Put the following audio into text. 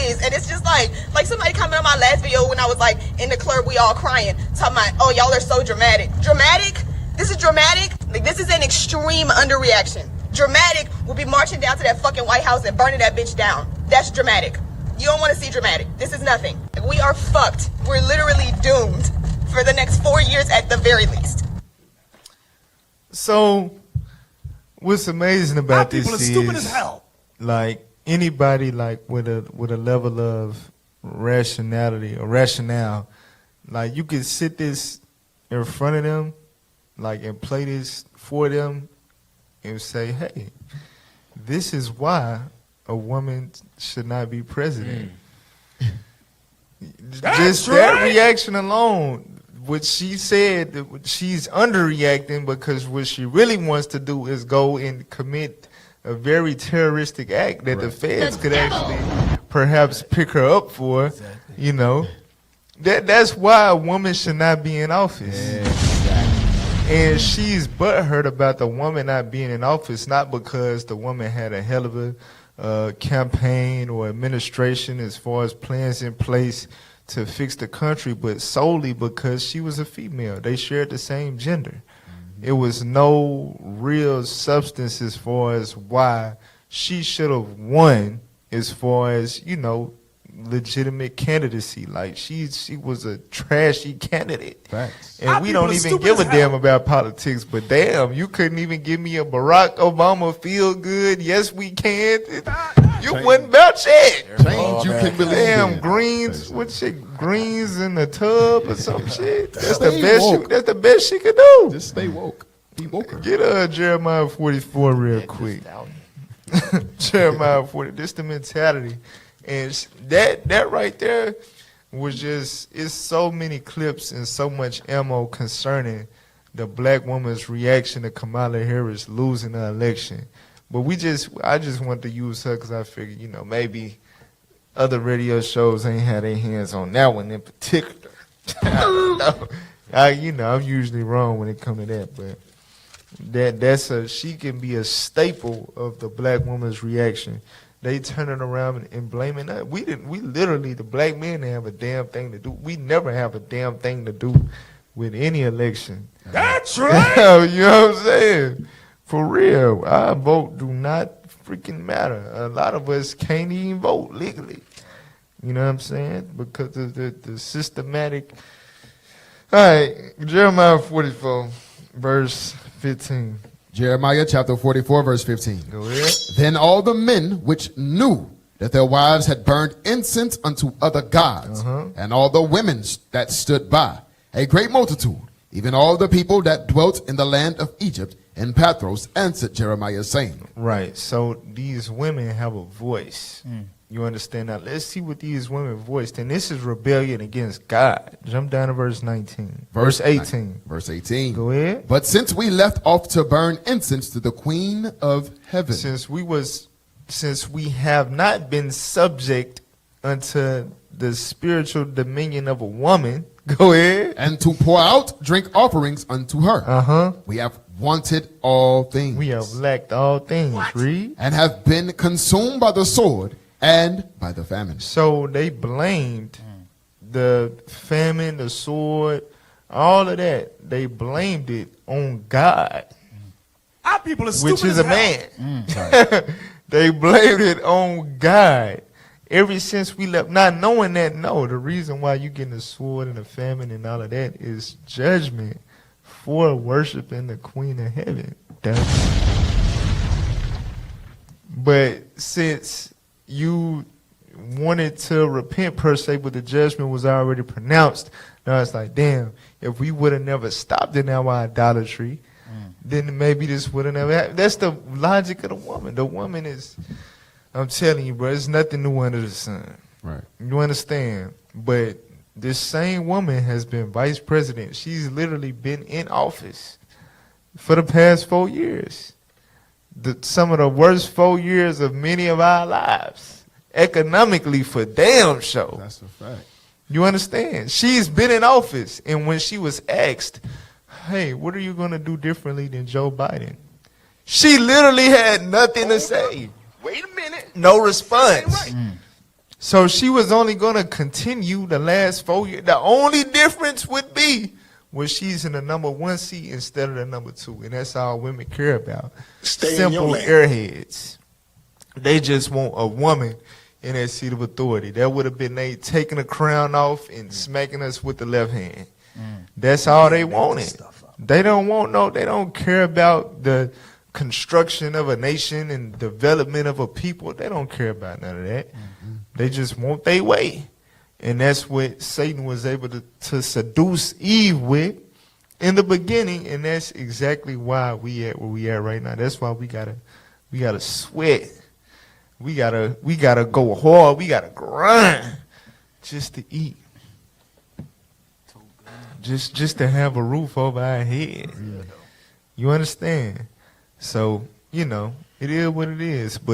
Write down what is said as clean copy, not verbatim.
is. And it's just like somebody commented on my last video when I was like in the club, we all crying, talking about, oh, y'all are so dramatic. Dramatic? This is dramatic? Like, this is an extreme underreaction. Dramatic will be marching down to that fucking White House and burning that bitch down. That's dramatic. You don't want to see dramatic. This is nothing. Like, we are fucked. We're literally doomed for the next 4 years at the very least. So, what's amazing about this people are stupid as hell. Like, anybody like with a level of rationality or rationale, like, you could sit this in front of them, like, and play this for them and say, hey, this is why a woman should not be president. Just that reaction alone, what she said, she's underreacting because what she really wants to do is go and commit a very terroristic act that the feds could actually perhaps pick her up for. Exactly. You know, that's why a woman should not be in office. Yeah, exactly. And she's butthurt about the woman not being in office, not because the woman had a hell of a campaign or administration as far as plans in place to fix the country, but solely because she was a female. They shared the same gender. Mm-hmm. It was no real substance as far as why she should have won as far as, you know, legitimate candidacy. Like, she was a trashy candidate. Facts. And we don't even give a damn about politics, but damn, you couldn't even give me a Barack Obama feel good, yes we can. You wasn't about shit. Change you can believe damn in. greens, what shit, greens in the tub or some shit. That's the best she could do. Just stay woke. Be woke. Get Jeremiah 44 real quick. Jeremiah 40, this the mentality. And that right there was just, it's so many clips and so much ammo concerning the black woman's reaction to Kamala Harris losing the election. But I just want to use her because I figured, you know, maybe other radio shows ain't had their hands on that one in particular. I'm usually wrong when it comes to that, but she can be a staple of the black woman's reaction. They turning around and blaming us. We literally, the black men didn't have a damn thing to do. We never have a damn thing to do with any election. That's right. You know what I'm saying? For real, our vote do not freaking matter. A lot of us can't even vote legally. You know what I'm saying? Because of the systematic. All right, Jeremiah 44, verse 15. Jeremiah chapter 44, verse 15. Go ahead. Then all the men which knew that their wives had burned incense unto other gods, and all the women that stood by, a great multitude, even all the people that dwelt in the land of Egypt, and Pathros answered Jeremiah, saying. Right, so these women have a voice. You understand? Now, let's see what these women voiced. And this is rebellion against God. Jump down to verse 19. Verse 18. Verse 18. Go ahead. But since we left off to burn incense to the Queen of Heaven. Since we have not been subject unto the spiritual dominion of a woman. Go ahead. And to pour out drink offerings unto her. We have wanted all things. We have lacked all things. Read. And have been consumed by the sword and by the famine. So they blamed the famine, the sword, all of that. They blamed it on God. Our people are stupid, which is a man. They blamed it on God. Ever since we left, not knowing that, no, the reason why you getting the sword and the famine and all of that is judgment for worshiping the Queen of Heaven. But since you wanted to repent per se, but the judgment was already pronounced, now it's like, damn, if we would have never stopped in our idolatry, then maybe this would have never happened. That's the logic of the woman. The woman is, I'm telling you, bro, it's nothing new under the sun. Right. You understand? But this same woman has been vice president. She's literally been in office for the past 4 years. Some of the worst 4 years of many of our lives. Economically, for damn sure. That's a fact. You understand? She's been in office. And when she was asked, hey, what are you going to do differently than Joe Biden? She literally had nothing to say. Wait a minute. No response. So she was only going to continue the last 4 years. The only difference would be was she's in the number 1 seat instead of the number 2. And that's all women care about. Stay in Simple your lane. airheads. They just want a woman in that seat of authority. That would have been they taking the crown off and smacking us with the left hand. That's all they wanted. They don't care about the construction of a nation and development of a people. They don't care about none of that. They just want their way. And that's what Satan was able to seduce Eve with in the beginning. And that's exactly why we at where we at right now. That's why we gotta sweat. We gotta go hard. We gotta grind just to eat. Just to have a roof over our head. You understand? So, it is what it is. But